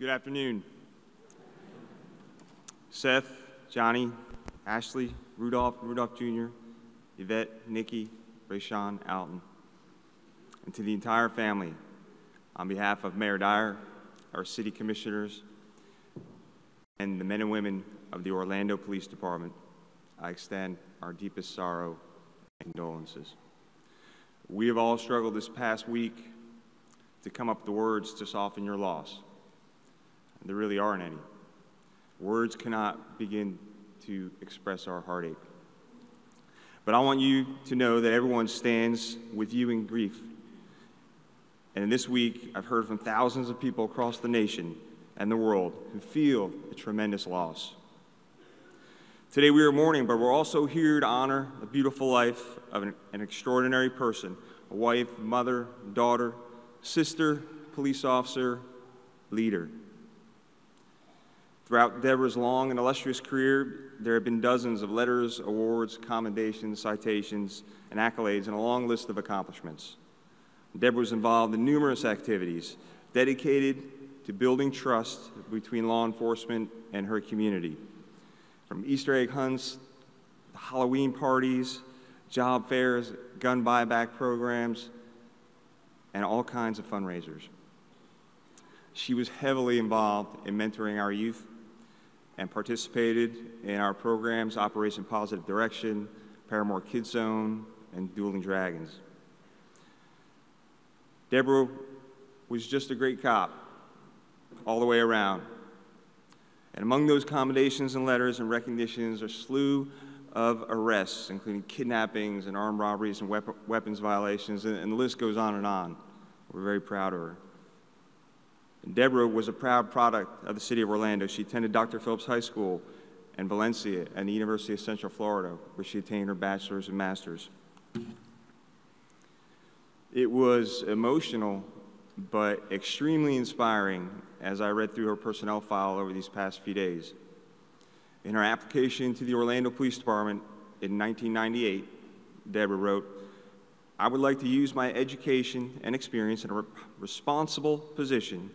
Good afternoon. Seth, Johnny, Ashley, Rudolph Jr., Yvette, Nikki, Rayshawn, Alton, and to the entire family, on behalf of Mayor Dyer, our city commissioners, and the men and women of the Orlando Police Department, I extend our deepest sorrow and condolences. We have all struggled this past week to come up with the words to soften your loss. There really aren't any. Words cannot begin to express our heartache. But I want you to know that everyone stands with you in grief. And this week, I've heard from thousands of people across the nation and the world who feel a tremendous loss. Today we are mourning, but we're also here to honor the beautiful life of an extraordinary person, a wife, mother, daughter, sister, police officer, leader. Throughout Debra's long and illustrious career, there have been dozens of letters, awards, commendations, citations, and accolades, and a long list of accomplishments. Debra was involved in numerous activities dedicated to building trust between law enforcement and her community. From Easter egg hunts, Halloween parties, job fairs, gun buyback programs, and all kinds of fundraisers. She was heavily involved in mentoring our youth and participated in our programs Operation Positive Direction, Paramore Kids Zone, and Dueling Dragons. Debra was just a great cop all the way around. And among those commendations and letters and recognitions are a slew of arrests, including kidnappings and armed robberies and weapons violations, and the list goes on and on. We're very proud of her. And Debra was a proud product of the city of Orlando. She attended Dr. Phillips High School in Valencia and the University of Central Florida, where she attained her bachelor's and master's. It was emotional, but extremely inspiring as I read through her personnel file over these past few days. In her application to the Orlando Police Department in 1998, Debra wrote, "I would like to use my education and experience in a responsible position,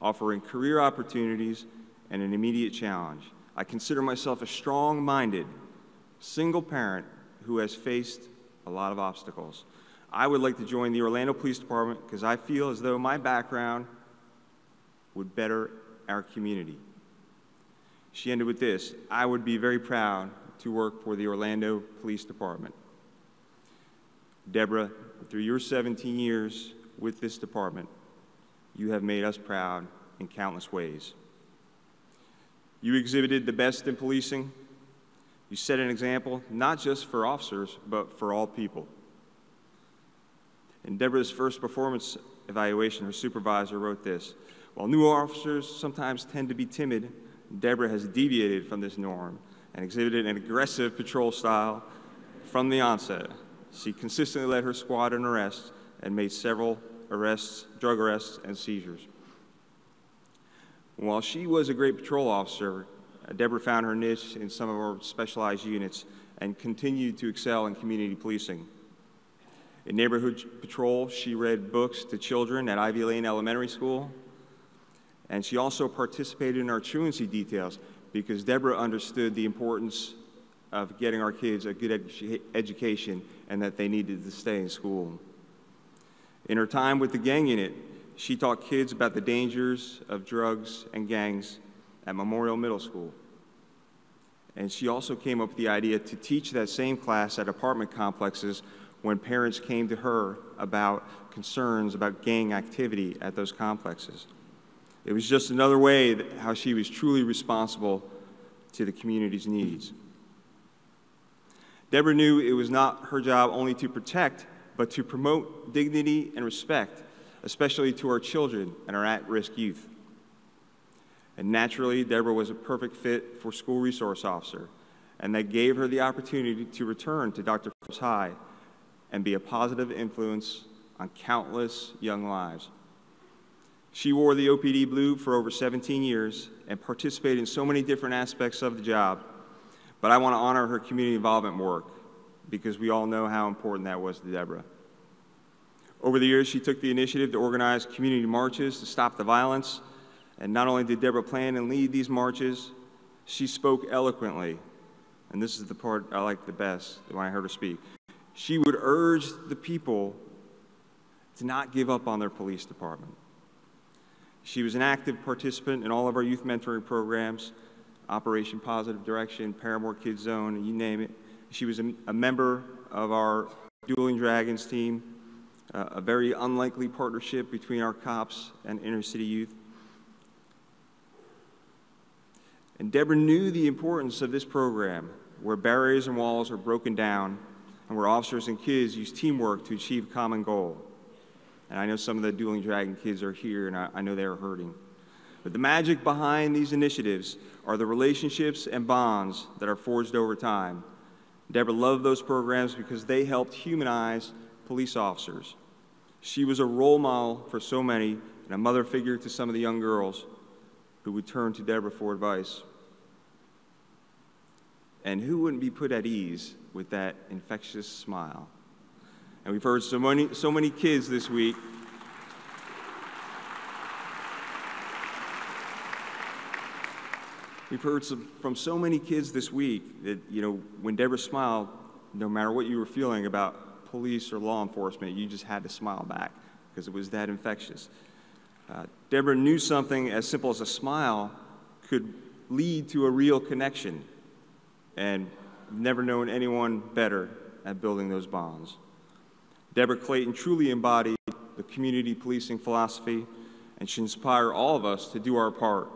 offering career opportunities and an immediate challenge. I consider myself a strong-minded, single parent who has faced a lot of obstacles. I would like to join the Orlando Police Department because I feel as though my background would better our community." She ended with this: "I would be very proud to work for the Orlando Police Department." Debra, through your 17 years with this department, you have made us proud in countless ways. You exhibited the best in policing. You set an example, not just for officers, but for all people. In Debra's first performance evaluation, her supervisor wrote this: "While new officers sometimes tend to be timid, Debra has deviated from this norm and exhibited an aggressive patrol style from the onset. She consistently led her squad in arrests and made several arrests, drug arrests, and seizures." While she was a great patrol officer, Debra found her niche in some of our specialized units and continued to excel in community policing. In neighborhood patrol, she read books to children at Ivy Lane Elementary School, and she also participated in our truancy details because Debra understood the importance of getting our kids a good education and that they needed to stay in school. In her time with the gang unit, she taught kids about the dangers of drugs and gangs at Memorial Middle School. And she also came up with the idea to teach that same class at apartment complexes when parents came to her about concerns about gang activity at those complexes. It was just another way that how she was truly responsible to the community's needs. Debra knew it was not her job only to protect, but to promote dignity and respect, especially to our children and our at-risk youth. And naturally, Debra was a perfect fit for school resource officer, and that gave her the opportunity to return to Dr. Phillips High and be a positive influence on countless young lives. She wore the OPD blue for over 17 years and participated in so many different aspects of the job, but I want to honor her community involvement work because we all know how important that was to Debra. Over the years, she took the initiative to organize community marches to stop the violence And not only did Debra plan and lead these marches, she spoke eloquently. And this is the part I like the best when I heard her speak. She would urge the people to not give up on their police department. She was an active participant in all of our youth mentoring programs, Operation Positive Direction, Paramore Kids Zone, you name it. She was a member of our Dueling Dragons team, a very unlikely partnership between our cops and inner city youth. And Debra knew the importance of this program, where barriers and walls are broken down and where officers and kids use teamwork to achieve a common goal. And I know some of the Dueling Dragon kids are here, and I know they are hurting. But the magic behind these initiatives are the relationships and bonds that are forged over time. Debra loved those programs because they helped humanize police officers. She was a role model for so many and a mother figure to some of the young girls who would turn to Debra for advice. And who wouldn't be put at ease with that infectious smile? And we've heard so many kids this week. We've heard from so many kids this week that, when Debra smiled, no matter what you were feeling about police or law enforcement, you just had to smile back because it was that infectious. Debra knew something as simple as a smile could lead to a real connection, and never known anyone better at building those bonds. Debra Clayton truly embodied the community policing philosophy, and should inspire all of us to do our part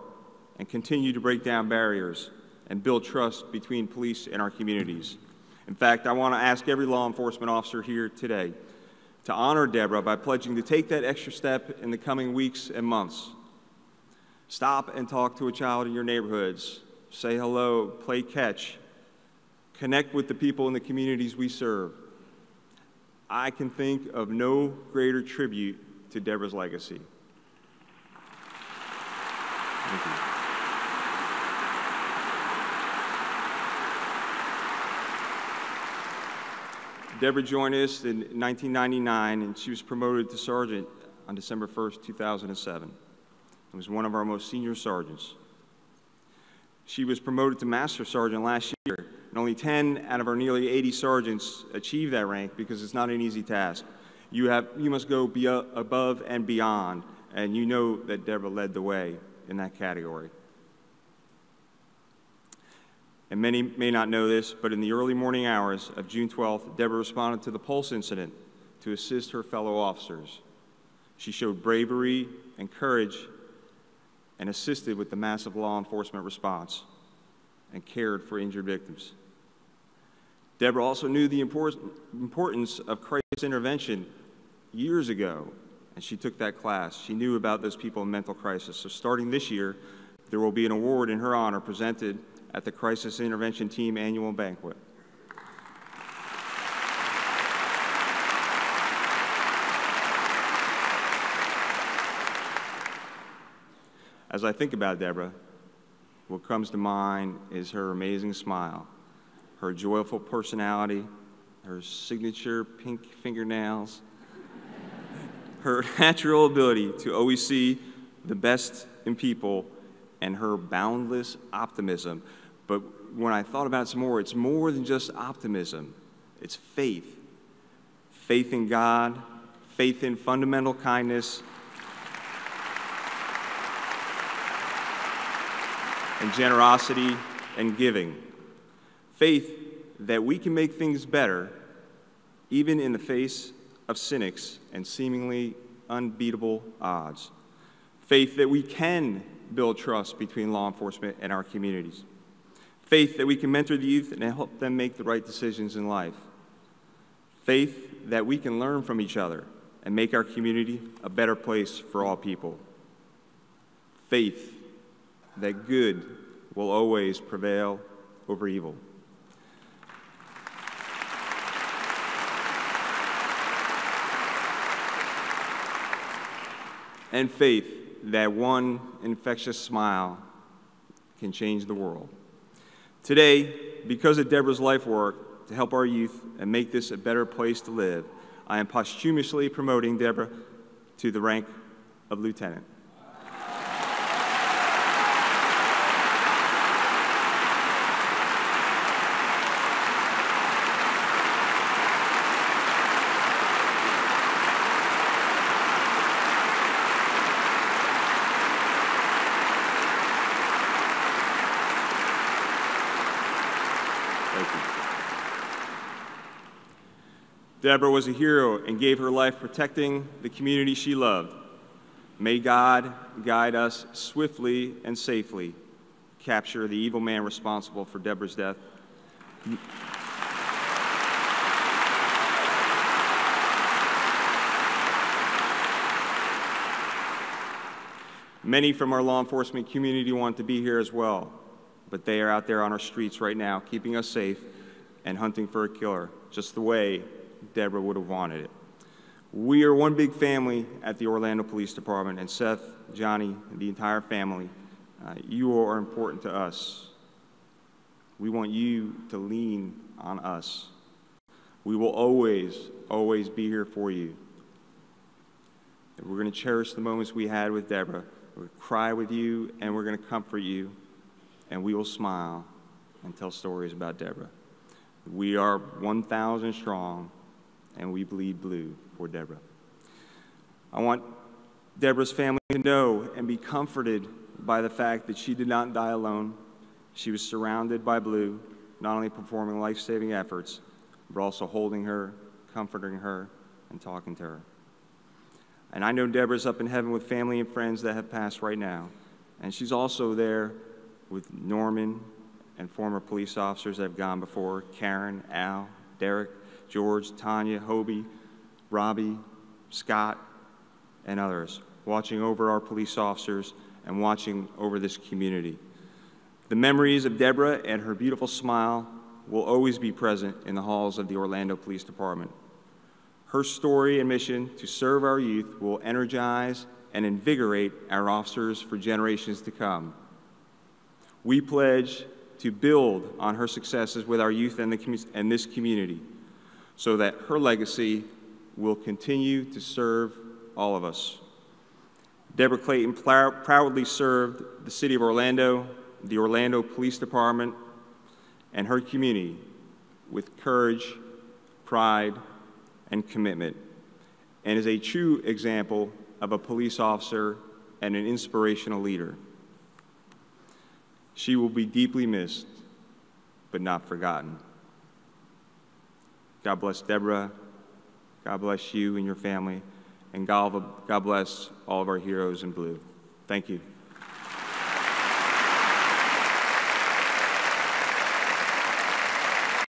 and continue to break down barriers and build trust between police and our communities. In fact, I want to ask every law enforcement officer here today to honor Debra by pledging to take that extra step in the coming weeks and months. Stop and talk to a child in your neighborhoods. Say hello, play catch. Connect with the people in the communities we serve. I can think of no greater tribute to Debra's legacy. Thank you. Debra joined us in 1999, and she was promoted to sergeant on December 1st, 2007. It was one of our most senior sergeants. She was promoted to Master Sergeant last year, and only 10 out of our nearly 80 sergeants achieve that rank because it's not an easy task. You must go above and beyond, and you know that Debra led the way in that category. And many may not know this, but in the early morning hours of June 12th, Debra responded to the Pulse incident to assist her fellow officers. She showed bravery and courage and assisted with the massive law enforcement response and cared for injured victims. Debra also knew the importance of crisis intervention years ago, and she took that class. She knew about those people in mental crisis. So starting this year, there will be an award in her honor presented at the Crisis Intervention Team Annual Banquet. As I think about Debra, what comes to mind is her amazing smile, her joyful personality, her signature pink fingernails, her natural ability to always see the best in people, and her boundless optimism. But when I thought about it some more, it's more than just optimism. It's faith. Faith in God, faith in fundamental kindness, and generosity and giving. Faith that we can make things better even in the face of cynics and seemingly unbeatable odds. Faith that we can build trust between law enforcement and our communities. Faith that we can mentor the youth and help them make the right decisions in life. Faith that we can learn from each other and make our community a better place for all people. Faith that good will always prevail over evil. And faith that one infectious smile can change the world. Today, because of Debra's life work to help our youth and make this a better place to live, I am posthumously promoting Debra to the rank of lieutenant. Debra was a hero and gave her life protecting the community she loved. May God guide us swiftly and safely, capture the evil man responsible for Debra's death. Many from our law enforcement community want to be here as well, but they are out there on our streets right now, keeping us safe and hunting for a killer, just the way Debra would have wanted it. We are one big family at the Orlando Police Department, and Seth, Johnny, and the entire family, you are important to us. We want you to lean on us. We will always, always be here for you. And we're going to cherish the moments we had with Debra. We're going to cry with you, and we're going to comfort you, and we will smile and tell stories about Debra. We are 1,000 strong, and we bleed blue for Debra. I want Debra's family to know and be comforted by the fact that she did not die alone. She was surrounded by blue, not only performing life-saving efforts, but also holding her, comforting her, and talking to her. And I know Debra's up in heaven with family and friends that have passed right now. And she's also there with Norman and former police officers that have gone before, Karen, Al, Derek, George, Tanya, Hobie, Robbie, Scott, and others, watching over our police officers and watching over this community. The memories of Debra and her beautiful smile will always be present in the halls of the Orlando Police Department. Her story and mission to serve our youth will energize and invigorate our officers for generations to come. We pledge to build on her successes with our youth and this community so that her legacy will continue to serve all of us. Debra Clayton proudly served the city of Orlando, the Orlando Police Department, and her community with courage, pride, and commitment, and is a true example of a police officer and an inspirational leader. She will be deeply missed, but not forgotten. God bless Debra. God bless you and your family. And God bless all of our heroes in blue. Thank you.